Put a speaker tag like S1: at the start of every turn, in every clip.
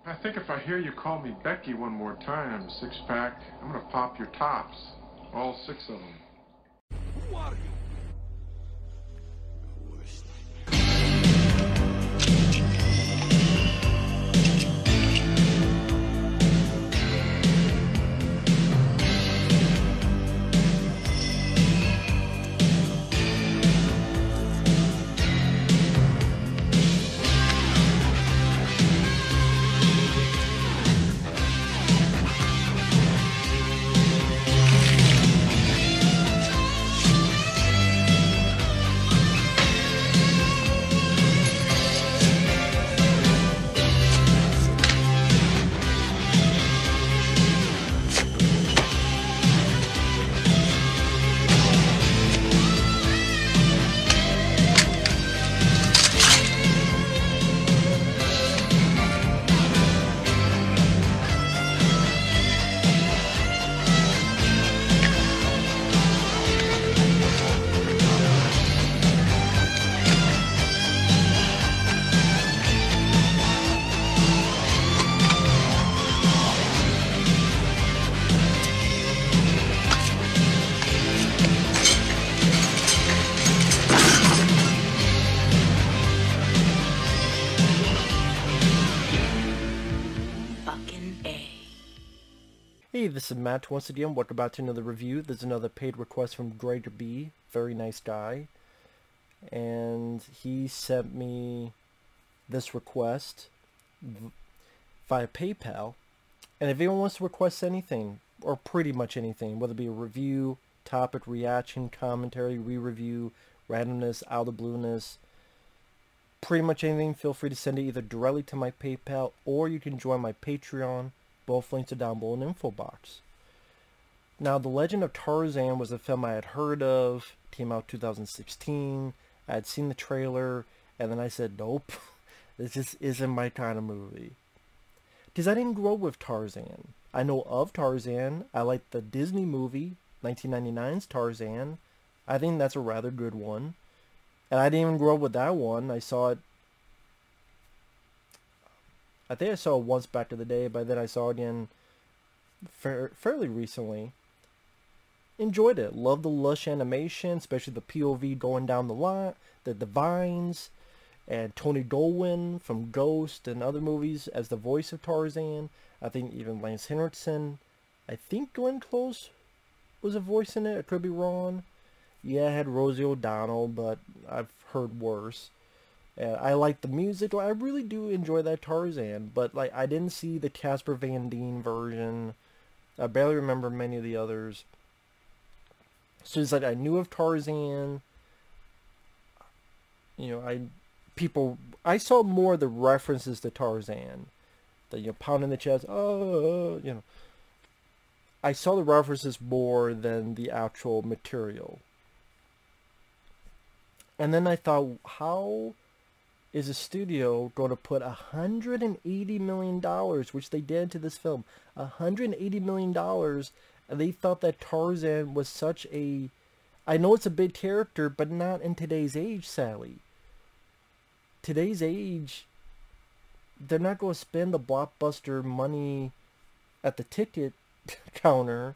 S1: I think if I hear you call me Becky one more time, six-pack, I'm gonna pop your tops. All six of them.
S2: Who are you?
S3: Hey, this is Matt once again. Welcome back to another review. There's another paid request from Greg B. Very nice guy. And he sent me this request via PayPal. And if anyone wants to request anything, or pretty much anything, whether it be a review, topic, reaction, commentary, re-review, randomness, out of blueness, pretty much anything, feel free to send it either directly to my PayPal or you can join my Patreon. Both links are down below in the info box. Now, The Legend of Tarzan was a film I had heard of. Came out 2016. I had seen the trailer, and then I said, nope, this just isn't my kind of movie. Because I didn't grow up with Tarzan. I know of Tarzan. I like the Disney movie, 1999's Tarzan. I think that's a rather good one. And I didn't even grow up with that one. I saw it, I think I saw it once back in the day, but then I saw it again fairly recently. Enjoyed it. Loved the lush animation, especially the POV going down the line, the vines, and Tony Goldwyn from Ghost and other movies as the voice of Tarzan. I think even Lance Henriksen. I think Glenn Close was a voice in it. I could be wrong. Yeah, it had Rosie O'Donnell, but I've heard worse. I like the music. I really do enjoy that Tarzan, but like I didn't see the Casper Van Dien version. I barely remember many of the others. So it's like I knew of Tarzan. You know, I saw more of the references to Tarzan. The pounding the chest, oh, you know. I saw the references more than the actual material. And then I thought, how is a studio going to put $180 million, which they did to this film, $180 million, and they thought that Tarzan was such a, I know it's a big character, but not in today's age, Sally. Today's age, they're not going to spend the blockbuster money at the ticket counter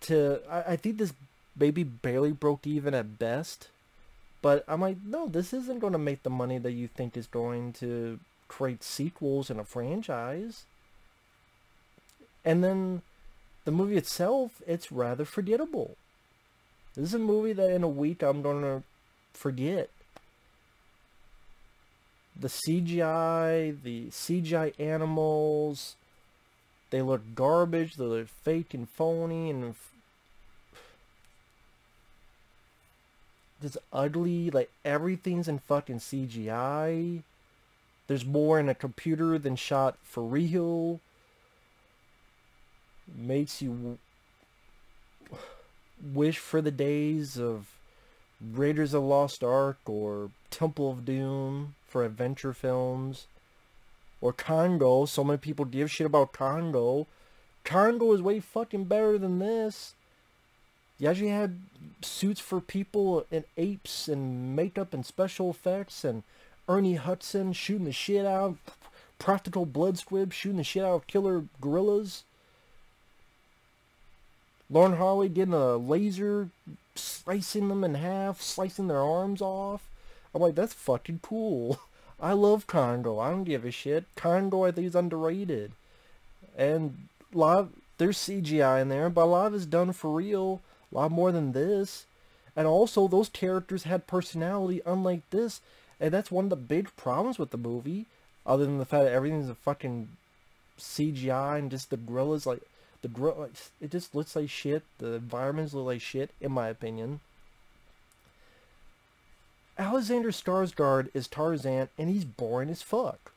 S3: to, I think this baby barely broke even at best. But I'm like, no, this isn't going to make the money that you think is going to create sequels in a franchise. And then the movie itself, it's rather forgettable. This is a movie that in a week I'm going to forget. The CGI animals, they look garbage, they look fake and phony and just ugly. Like everything's in fucking CGI. There's more in a computer than shot for real. Makes you wish for the days of Raiders of the Lost Ark or Temple of Doom for adventure films. Or Congo. So many people give shit about Congo. Congo is way fucking better than this. You actually had suits for people and apes and makeup and special effects and Ernie Hudson shooting the shit out, practical blood squib shooting the shit out of killer gorillas. Lauren Harley getting a laser, slicing them in half, slicing their arms off. I'm like, that's fucking cool. I love Congo. I don't give a shit. Congo, I think, is underrated. And a lot of, there's CGI in there, but a lot of it's done for real. A lot more than this. And also, those characters had personality unlike this. And that's one of the big problems with the movie. Other than the fact that everything's a fucking CGI and just the gorillas, like, it just looks like shit. The environments look like shit, in my opinion. Alexander Skarsgård is Tarzan, and he's boring as fuck.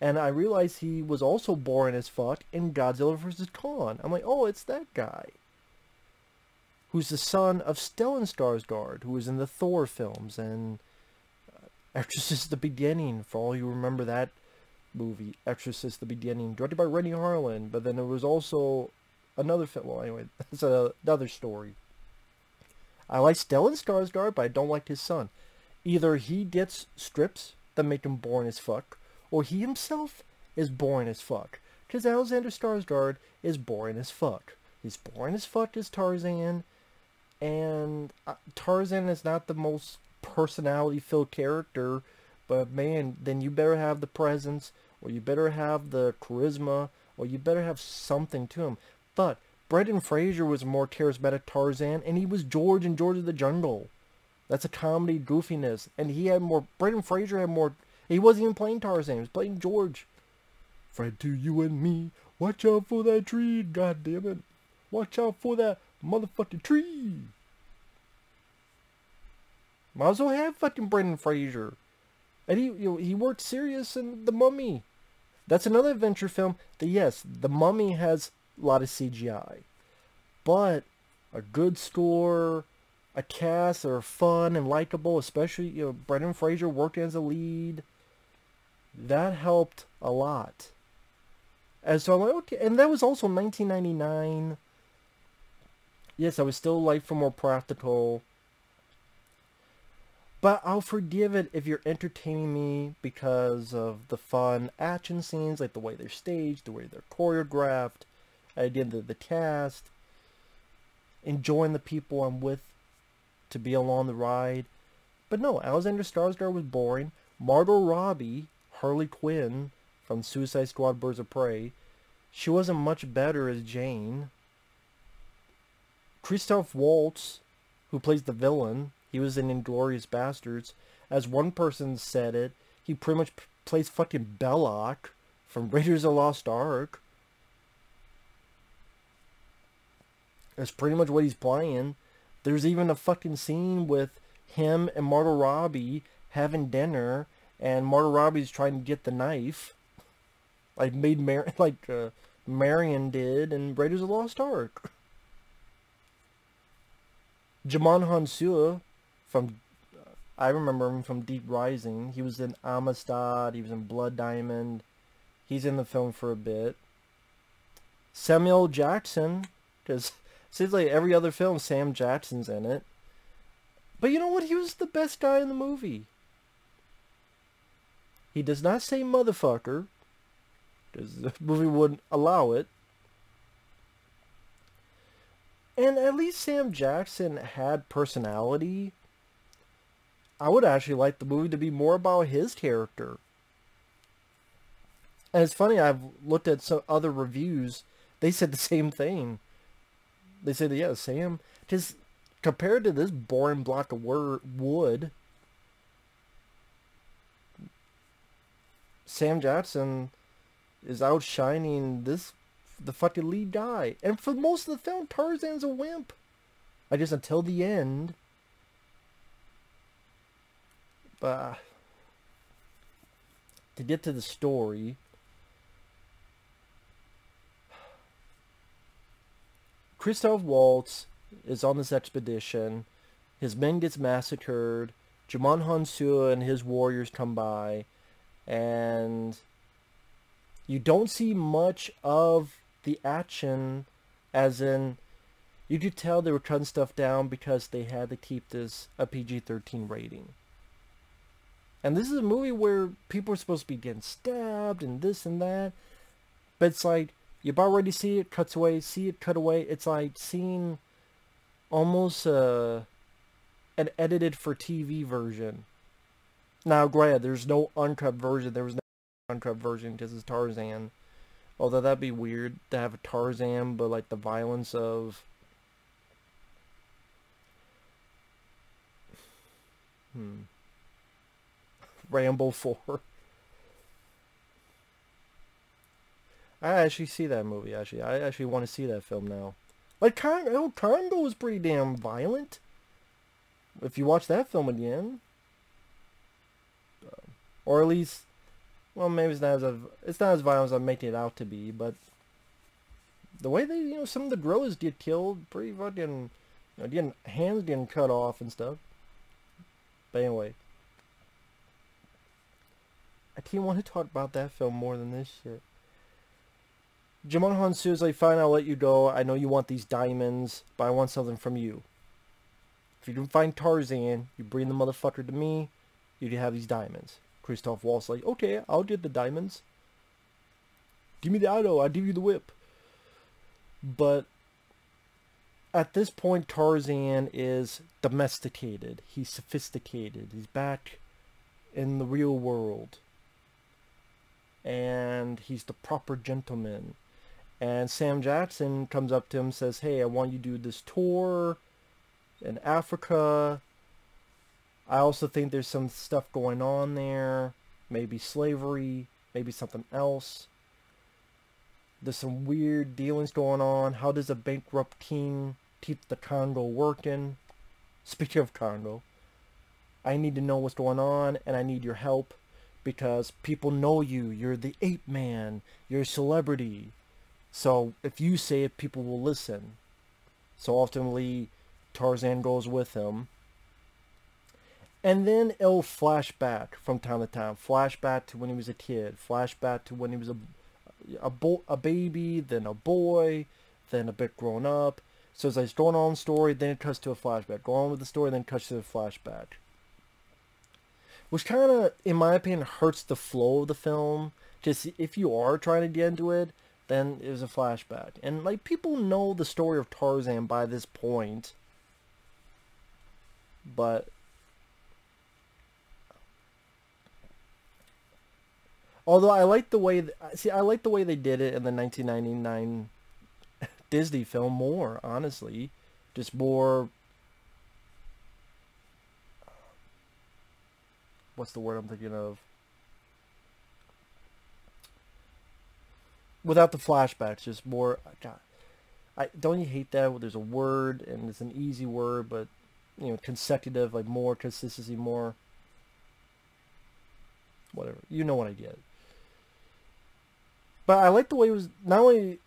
S3: And I realized he was also boring as fuck in Godzilla vs. Kong. I'm like, oh, it's that guy. Who's the son of Stellan Skarsgård, who was in the Thor films, and Exorcist the Beginning, for all you remember that movie, Exorcist the Beginning, directed by Rennie Harlin. But then there was also another film. Well, anyway, that's another story. I like Stellan Skarsgård, but I don't like his son. Either he gets strips that make him boring as fuck, or he himself is boring as fuck. Because Alexander Skarsgård is boring as fuck. He's boring as fuck as Tarzan, and Tarzan is not the most personality-filled character, but man, then you better have the presence, or you better have the charisma, or you better have something to him. But Brendan Fraser was a more charismatic Tarzan, and he was George in George of the Jungle. That's a comedy goofiness, and he had more, Brendan Fraser had more, he wasn't even playing Tarzan, he was playing George. Fred, to you and me, watch out for that tree, goddammit. Watch out for that motherfucking tree. Might as well have fucking Brendan Fraser. And he worked serious in The Mummy. That's another adventure film that, yes, The Mummy has a lot of CGI. But a good score, a cast that are fun and likable, especially, Brendan Fraser worked as a lead. That helped a lot. And so I'm like, okay, and that was also 1999. Yes, I was still like for more practical. But I'll forgive it if you're entertaining me because of the fun action scenes, like the way they're staged, the way they're choreographed, again, the cast, enjoying the people I'm with to be along the ride. But no, Alexander Skarsgård was boring. Margot Robbie, Harley Quinn from Suicide Squad Birds of Prey, she wasn't much better as Jane. Christoph Waltz, who plays the villain, he was in Inglourious Bastards. As one person said it, he pretty much plays fucking Belloc from Raiders of the Lost Ark. That's pretty much what he's playing. There's even a fucking scene with him and Margot Robbie having dinner, and Margot Robbie's trying to get the knife, like Marion did in Raiders of the Lost Ark. Djimon Hounsou from, I remember him from Deep Rising. He was in Amistad. He was in Blood Diamond. He's in the film for a bit. Samuel Jackson, because it seems like every other film Sam Jackson's in it. But you know what? He was the best guy in the movie. He does not say motherfucker, because the movie wouldn't allow it. And at least Sam Jackson had personality. I would actually like the movie to be more about his character. And it's funny, I've looked at some other reviews. They said the same thing. They said, yeah, Sam, just compared to this boring block of wood, Sam Jackson is outshining the fucking lead guy. And for most of the film, Tarzan's a wimp. I guess until the end. But to get to the story, Christoph Waltz is on this expedition. His men gets massacred. Djimon Hounsou and his warriors come by, and you don't see much of the action, as in, you could tell they were cutting stuff down because they had to keep this a PG-13 rating. And this is a movie where people are supposed to be getting stabbed and this and that. But it's like, you about ready to see it, cuts away, see it, cut away. It's like seeing almost an edited for TV version. Now, granted, there's no uncut version. There was no uncut version because it's Tarzan. Although that'd be weird to have a Tarzan, but like the violence of... Rambo 4. I actually see that movie, actually. I actually want to see that film now. Like, Congo was pretty damn violent. If you watch that film again. Or at least, well, maybe it's not as violent as I'm making it out to be, but the way they, you know, some of the gorillas get killed, pretty fucking, you know, hands getting cut off and stuff. But anyway. I didn't want to talk about that film more than this shit. Djimon Hounsou is like, fine, I'll let you go. I know you want these diamonds, but I want something from you. If you can find Tarzan, you bring the motherfucker to me, you can have these diamonds. Christoph Waltz like, okay, I'll get the diamonds. Give me the auto, I'll give you the whip. But at this point, Tarzan is domesticated. He's sophisticated. He's back in the real world. And he's the proper gentleman. And Sam Jackson comes up to him and says, hey, I want you to do this tour in Africa. I also think there's some stuff going on there. Maybe slavery. Maybe something else. There's some weird dealings going on. How does a bankrupt king keep the Congo working? Speaking of Congo, I need to know what's going on, and I need your help. Because people know you. You're the ape man. You're a celebrity. So if you say it, people will listen. So ultimately, Tarzan goes with him. And then it'll flash back from time to time. Flashback to when he was a kid. Flashback to when he was a baby, then a boy, then a bit grown up. So it's like it's going on story, then it cuts to a flashback. Go on with the story, then it cuts to a flashback. Which kind of, in my opinion, hurts the flow of the film. Just if you are trying to get into it, then it was a flashback. And like people know the story of Tarzan by this point. But although I like the way, I like the way they did it in the 1999 Disney film more, honestly. Just more, what's the word I'm thinking of? Without the flashbacks, just more, God, don't you hate that? There's a word, and it's an easy word, but, you know, consecutive, like more consistency, more, whatever. You know what I get. But I like the way it was, not only,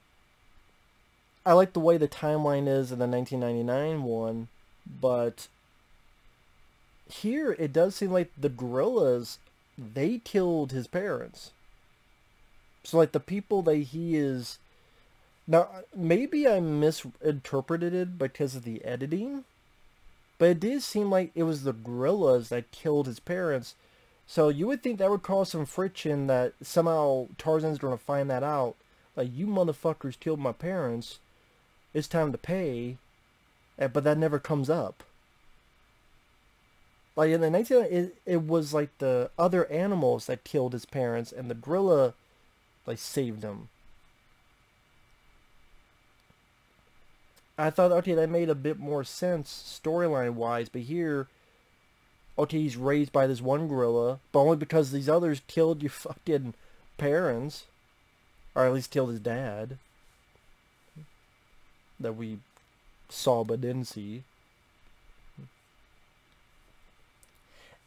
S3: I like the way the timeline is in the 1999 one, but here it does seem like the gorillas, they killed his parents. So like the people that he is, now maybe I misinterpreted it because of the editing, but it did seem like it was the gorillas that killed his parents. So you would think that would cause some friction, that somehow Tarzan's going to find that out. Like, you motherfuckers killed my parents. It's time to pay. But that never comes up. Like in the 1990s, it was like the other animals that killed his parents, and the gorilla like saved him. I thought, okay, that made a bit more sense storyline wise, but here, okay, he's raised by this one gorilla, but only because these others killed your fucking parents, or at least killed his dad, that we saw but didn't see.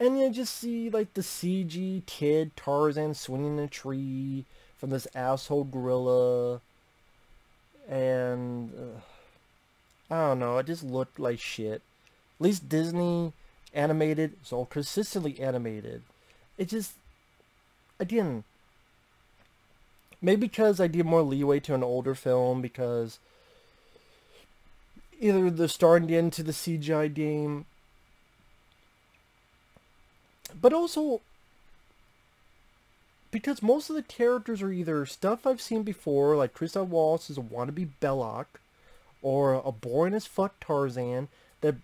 S3: And you just see like the CG kid Tarzan swinging a tree from this asshole gorilla, and I don't know, it just looked like shit. At least Disney animated, it's all consistently animated. It just, again, maybe because I give more leeway to an older film, because either they're starting to get into the CGI game, but also because most of the characters are either stuff I've seen before, like Christoph Waltz is a wannabe Belloc, or a boring as fuck Tarzan that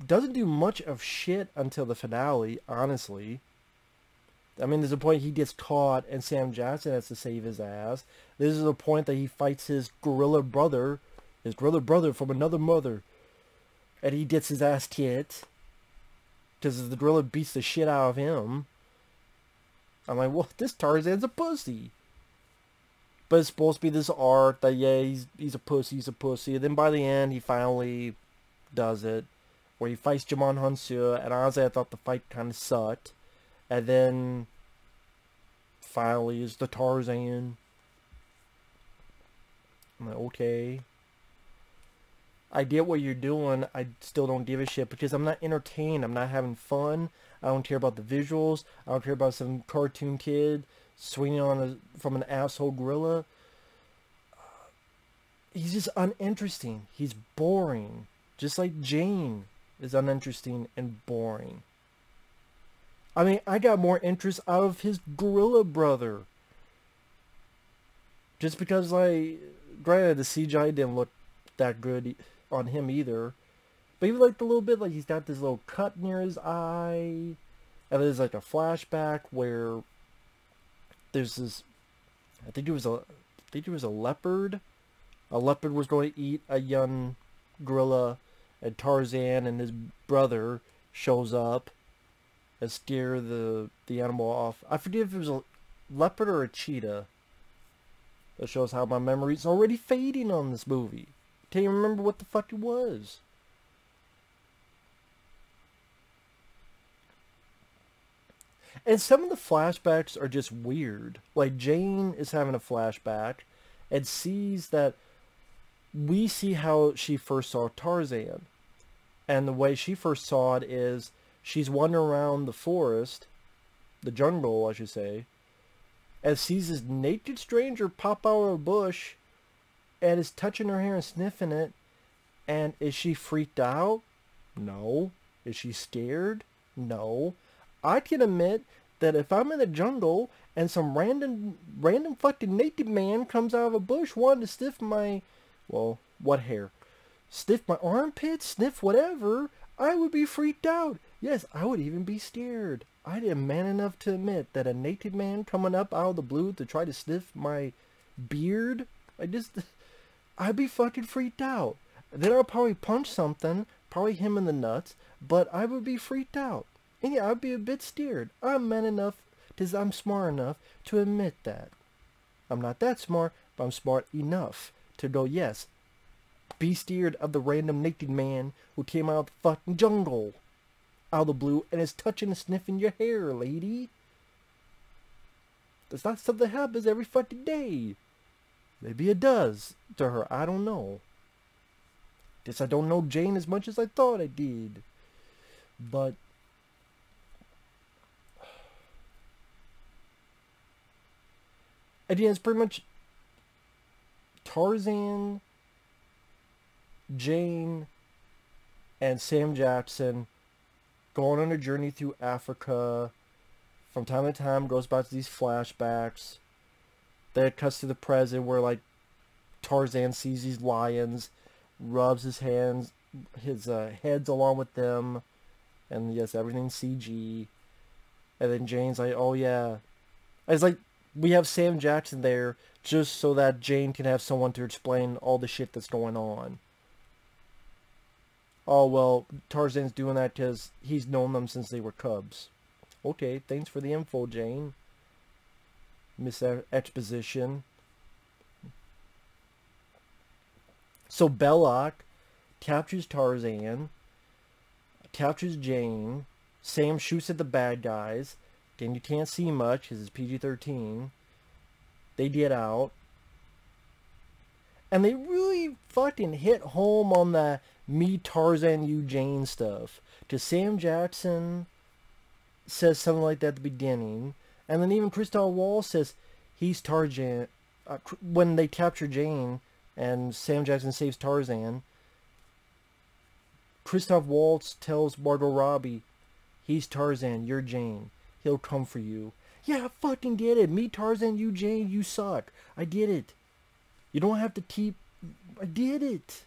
S3: doesn't do much of shit until the finale, honestly. I mean, there's a point he gets caught and Sam Jackson has to save his ass. This is a point that he fights his gorilla brother from another mother, and he gets his ass kicked because the gorilla beats the shit out of him. I'm like, well, this Tarzan's a pussy. But it's supposed to be this arc that, yeah, he's a pussy. And then by the end, he finally does it, where he fights Djimon Hounsou, and honestly, I thought the fight kind of sucked. And then, finally, is the Tarzan. I'm like, okay. I get what you're doing. I still don't give a shit because I'm not entertained. I'm not having fun. I don't care about the visuals. I don't care about some cartoon kid swinging on from an asshole gorilla. He's just uninteresting. He's boring. Just like Jane is uninteresting and boring. I mean, I got more interest out of his gorilla brother. Just because, like, granted, the CGI didn't look that good on him either. But even like the little bit, like he's got this little cut near his eye. And there's like a flashback where there's this, I think it was a leopard. A leopard was going to eat a young gorilla, and Tarzan and his brother shows up and scare the animal off. I forget if it was a leopard or a cheetah. That shows how my memory's already fading on this movie. Can't even remember what the fuck it was. And some of the flashbacks are just weird. Like Jane is having a flashback and sees that we see how she first saw Tarzan. And the way she first saw it is she's wandering around the forest, the jungle I should say, and sees this naked stranger pop out of a bush and is touching her hair and sniffing it. And is she freaked out? No. Is she scared? No. I can admit that if I'm in the jungle and some random fucking naked man comes out of a bush wanting to sniff my, well, what hair? Sniff my armpits, sniff whatever, I would be freaked out. Yes, I would even be scared. I am man enough to admit that a naked man coming up out of the blue to try to sniff my beard, I'd be fucking freaked out. Then I'll probably punch something, probably him in the nuts, but I would be freaked out. And yeah, I'd be a bit scared. I'm man enough, because I'm smart enough to admit that. I'm not that smart, but I'm smart enough to go, yes, be scared of the random naked man who came out of the fucking jungle, out of the blue, and is touching and sniffing your hair, lady. That's not something that happens every fucking day. Maybe it does to her, I don't know. Guess I don't know Jane as much as I thought I did. But again, it's pretty much Tarzan, Jane, and Sam Jackson going on a journey through Africa. From time to time, goes back to these flashbacks. Then it cuts to the present where, like, Tarzan sees these lions, rubs his hands, his heads along with them, and yes, everything's CG. And then Jane's like, oh yeah. It's like, we have Sam Jackson there just so that Jane can have someone to explain all the shit that's going on. Oh, well, Tarzan's doing that because he's known them since they were cubs. Okay, thanks for the info, Jane. Miss Exposition. So Belloc captures Tarzan, captures Jane. Sam shoots at the bad guys. Again, you can't see much because it's PG-13. They get out. And they really fucking hit home on the me Tarzan, you Jane stuff. Because Sam Jackson says something like that at the beginning. And then even Christoph Waltz says he's Tarzan. When they capture Jane and Sam Jackson saves Tarzan, Christoph Waltz tells Margot Robbie, he's Tarzan, you're Jane. He'll come for you. Yeah, I fucking get it. Me, Tarzan, you, Jane, you suck. I get it. You don't have to keep... I get it.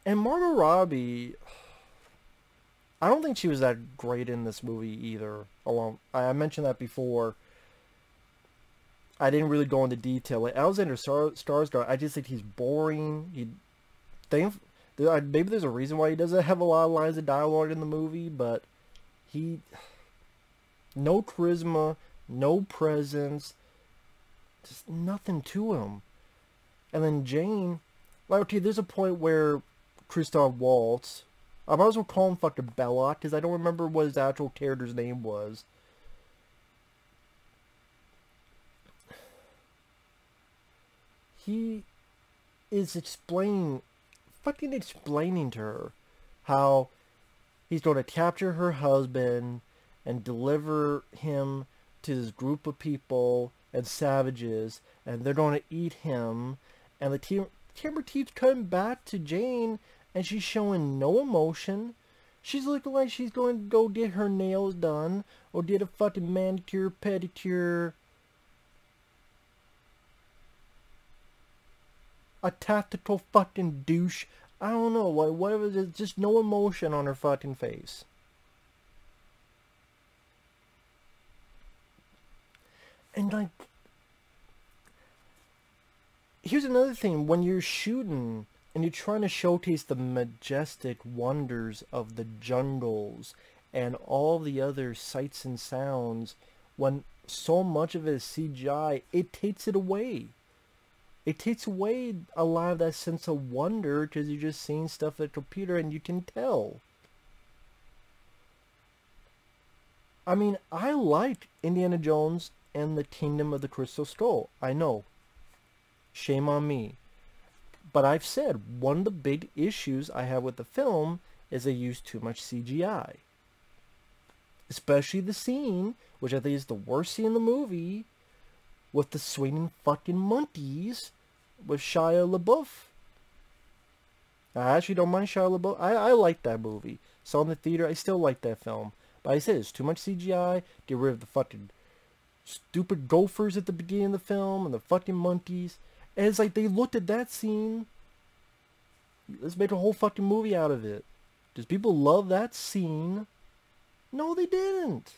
S3: And Margot Robbie... I don't think she was that great in this movie either. I mentioned that before. I didn't really go into detail. Like Alexander Skarsgård, I just think he's boring. Maybe there's a reason why he doesn't have a lot of lines of dialogue in the movie, but no charisma, no presence, just nothing to him. And then Jane, like, okay, there's a point where Christoph Waltz, I might as well call him fucking Belloc, because I don't remember what his actual character's name was. He is fucking explaining to her how he's going to capture her husband and deliver him to this group of people and savages, and they're going to eat him. And the camera keeps cutting back to Jane, and she's showing no emotion. She's looking like she's going to go get her nails done, or get a fucking manicure, pedicure, a tactical fucking douche. I don't know, like, whatever, there's just no emotion on her fucking face. And, like, here's another thing. When you're shooting and you're trying to showcase the majestic wonders of the jungles and all the other sights and sounds, when so much of it is CGI, it takes it away. It takes away a lot of that sense of wonder, because you're just seeing stuff at the computer and you can tell. I mean, I liked Indiana Jones and the Kingdom of the Crystal Skull. I know. Shame on me. But I've said, one of the big issues I have with the film is they use too much CGI. Especially the scene, which I think is the worst scene in the movie, with the swinging fucking monkeys with Shia LaBeouf. I actually don't mind Shia LaBeouf. I like that movie. Saw it in the theater. I still like that film. But I said, it's too much CGI. Get rid of the fucking stupid gophers at the beginning of the film and the fucking monkeys. And it's like they looked at that scene. Let's make a whole fucking movie out of it. Does people love that scene? No, they didn't.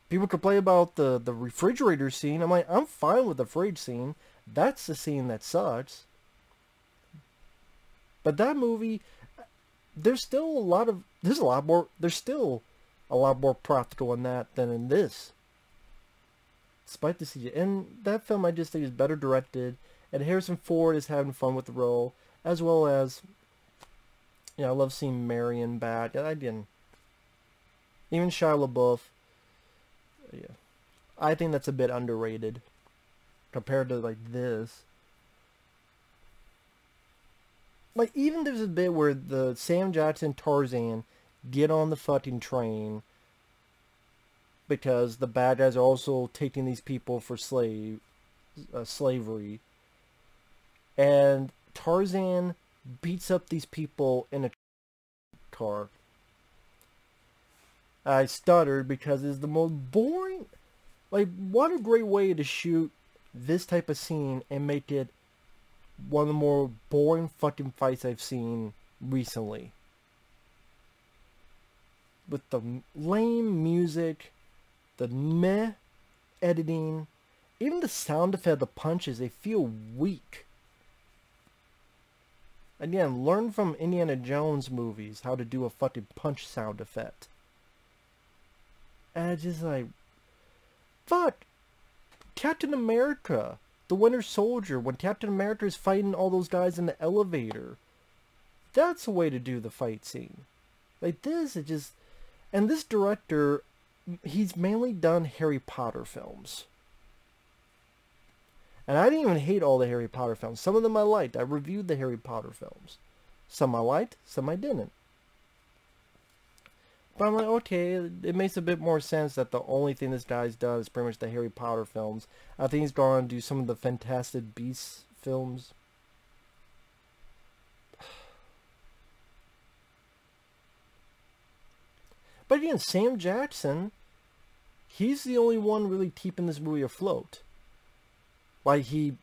S3: People complain about the refrigerator scene. I'm like, I'm fine with the fridge scene. That's the scene that sucks. But that movie, there's still a lot more practical in that than in this. Despite the CGI. And that film, I just think, is better directed. And Harrison Ford is having fun with the role. As well as, you know, I love seeing Marion back. I didn't. Even Shia LaBeouf. Yeah. I think that's a bit underrated. Compared to, like, this. Like, even there's a bit where the Sam Jackson Tarzan get on the fucking train, because the bad guys are also taking these people for slavery. And Tarzan beats up these people in a car. I stuttered because it's the most boring... Like, what a great way to shoot this type of scene and make it one of the more boring fucking fights I've seen recently. With the lame music, the meh editing, even the sound effect of the punches, they feel weak. Again, learn from Indiana Jones movies how to do a fucking punch sound effect. And it's just like, fuck, Captain America, the Winter Soldier, when Captain America is fighting all those guys in the elevator, that's a way to do the fight scene. Like this, it just, and this director, he's mainly done Harry Potter films. And I didn't even hate all the Harry Potter films. Some of them I liked. I reviewed the Harry Potter films. Some I liked, some I didn't. But I'm like, okay, it makes a bit more sense that the only thing this guy's done is pretty much the Harry Potter films. I think he's going to do some of the Fantastic Beasts films. But again, Sam Jackson, he's the only one really keeping this movie afloat. Like, he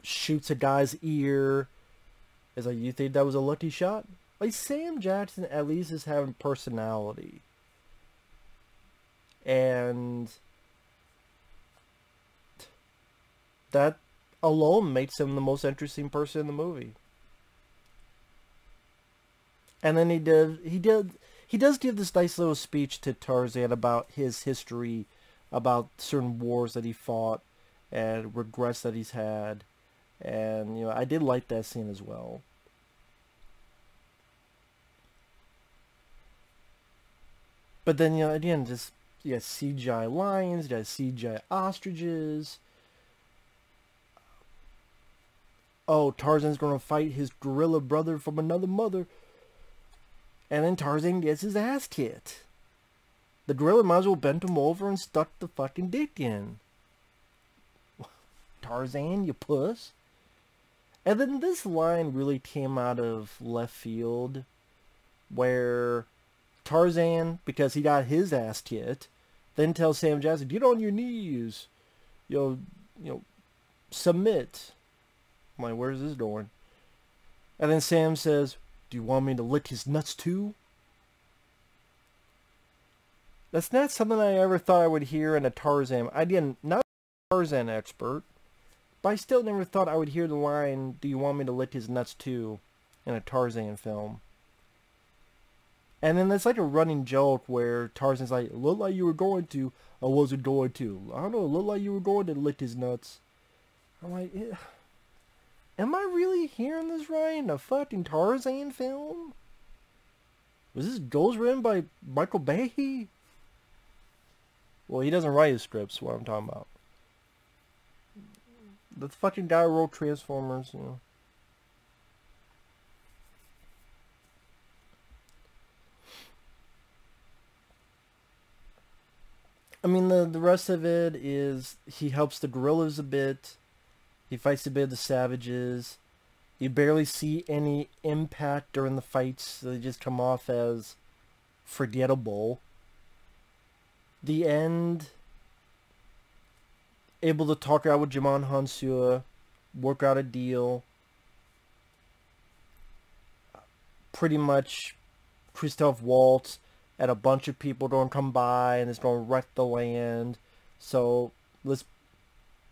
S3: shoots a guy's ear. It's like, you think that was a lucky shot? Like, Sam Jackson at least is having personality. And that alone makes him the most interesting person in the movie. And then he does give this nice little speech to Tarzan about his history, about certain wars that he fought, and regrets that he's had. And, you know, I did like that scene as well. But then, you know, again, just, you got CGI lions, you got CGI ostriches. Oh, Tarzan's gonna fight his gorilla brother from another mother. And then Tarzan gets his ass kicked. The gorilla might as well bent him over and stuck the fucking dick in. Tarzan, you puss. And then this line really came out of left field, where Tarzan, because he got his ass kicked, then tells Sam Jackson, get on your knees. You know, submit. I'm like, where's this going? And then Sam says, do you want me to lick his nuts too? That's not something I ever thought I would hear in a Tarzan. Again, not a Tarzan expert, but I still never thought I would hear the line, do you want me to lick his nuts too, in a Tarzan film. And then there's like a running joke where Tarzan's like, it looked like you were going to, I wasn't going to. I don't know, it looked like you were going to lick his nuts. I'm like, am I really hearing this right in a fucking Tarzan film? Was this ghost written by Michael Bay? Well, he doesn't write his scripts, what I'm talking about. The fucking guy who wrote Transformers, you know. I mean, the rest of it is, he helps the gorillas a bit. He fights a bit of the savages. You barely see any impact during the fights. They just come off as forgettable. The end, able to talk out with Djimon Hounsou, work out a deal. Pretty much Christoph Waltz and a bunch of people don't come by and it's going to wreck the land. So let's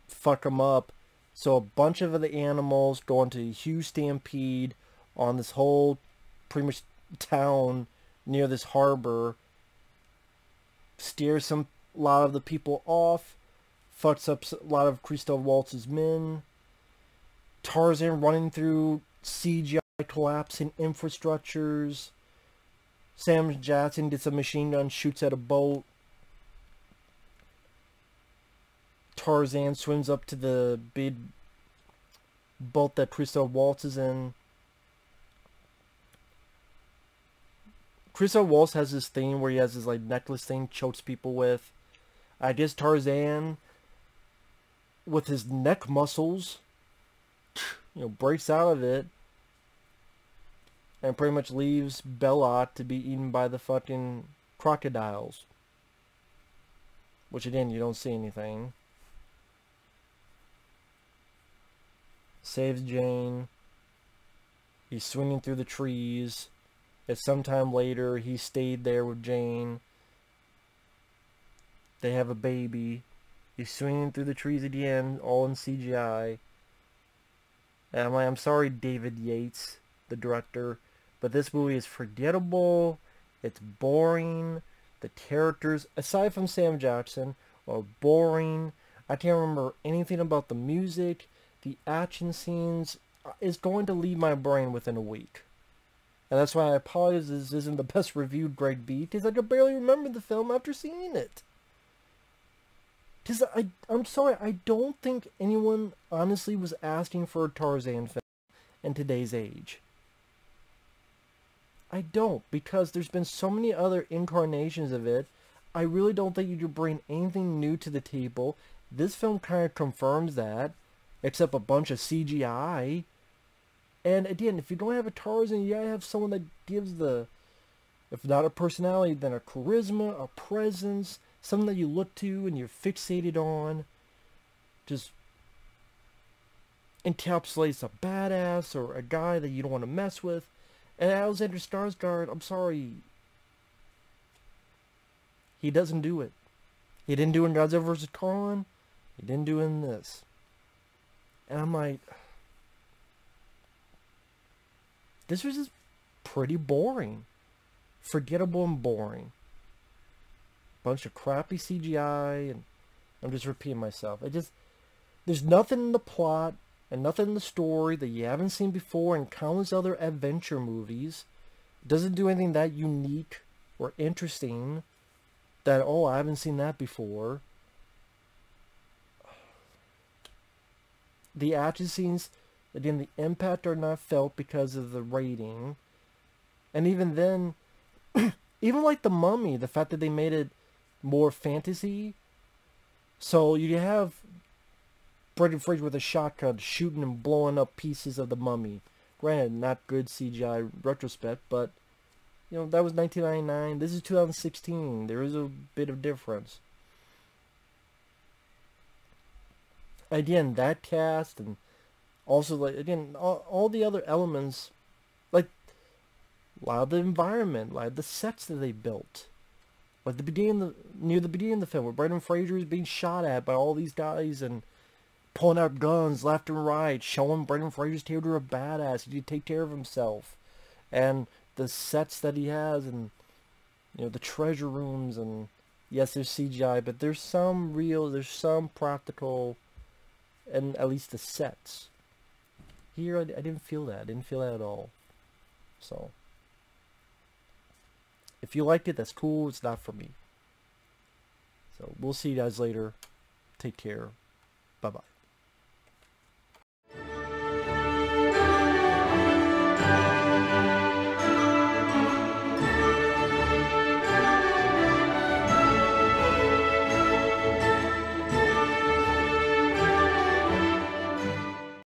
S3: fuck them up. So a bunch of the animals go into a huge stampede on this whole pretty much town near this harbor. Steers a lot of the people off. Fucks up a lot of Christoph Waltz's men. Tarzan running through CGI collapsing infrastructures. Sam Jackson gets a machine gun, shoots at a boat. Tarzan swims up to the big boat that Christoph Waltz is in. Christoph Waltz has this thing where he has this like necklace thing, chokes people with. I guess Tarzan, with his neck muscles, you know, breaks out of it and pretty much leaves Belloc to be eaten by the fucking crocodiles. Which again, you don't see anything. Saves Jane. He's swinging through the trees. It's sometime later, he stayed there with Jane. They have a baby. He's swinging through the trees again, all in CGI. And I'm like, I'm sorry, David Yates, the director, but this movie is forgettable. It's boring. The characters, aside from Sam Jackson, are boring. I can't remember anything about the music. The action scenes is going to leave my brain within a week. And that's why I apologize this isn't the best reviewed Greg B, because I could barely remember the film after seeing it. Because I'm sorry, I don't think anyone honestly was asking for a Tarzan film in today's age. I don't, because there's been so many other incarnations of it. I really don't think you could bring anything new to the table. This film kind of confirms that, except a bunch of CGI. And again, if you don't have a Tarzan, you gotta have someone that gives the If not a personality, then a charisma, a presence, something that you look to and you're fixated on. Just encapsulates a badass or a guy that you don't want to mess with. And Alexander Skarsgård, I'm sorry, he doesn't do it. He didn't do it in Godzilla vs. Kong. He didn't do it in this. And I'm like, this was just pretty boring. Forgettable and boring. Bunch of crappy CGI, and I'm just repeating myself. There's nothing in the plot and nothing in the story that you haven't seen before in countless other adventure movies. It doesn't do anything that unique or interesting that, oh, I haven't seen that before. The action scenes, again, the impact are not felt because of the rating. And even then, even like The Mummy, the fact that they made it more fantasy. So you have Brendan Fraser with a shotgun shooting and blowing up pieces of the Mummy. Granted, not good CGI retrospect, but you know, that was 1999. This is 2016. There is a bit of difference. Again, that cast, and also, like, again, all the other elements, like a lot of the environment, a lot of the sets that they built. Like near the beginning of the film, where Brendan Fraser is being shot at by all these guys and pulling out guns left and right, showing Brendan Fraser's character a badass. He can take care of himself. And the sets that he has, and you know, the treasure rooms, and yes, there's CGI, but there's some real, there's some practical, and at least the sets. Here, I didn't feel that. I didn't feel that at all. So, if you liked it, that's cool. It's not for me. So, we'll see you guys later. Take care. Bye-bye.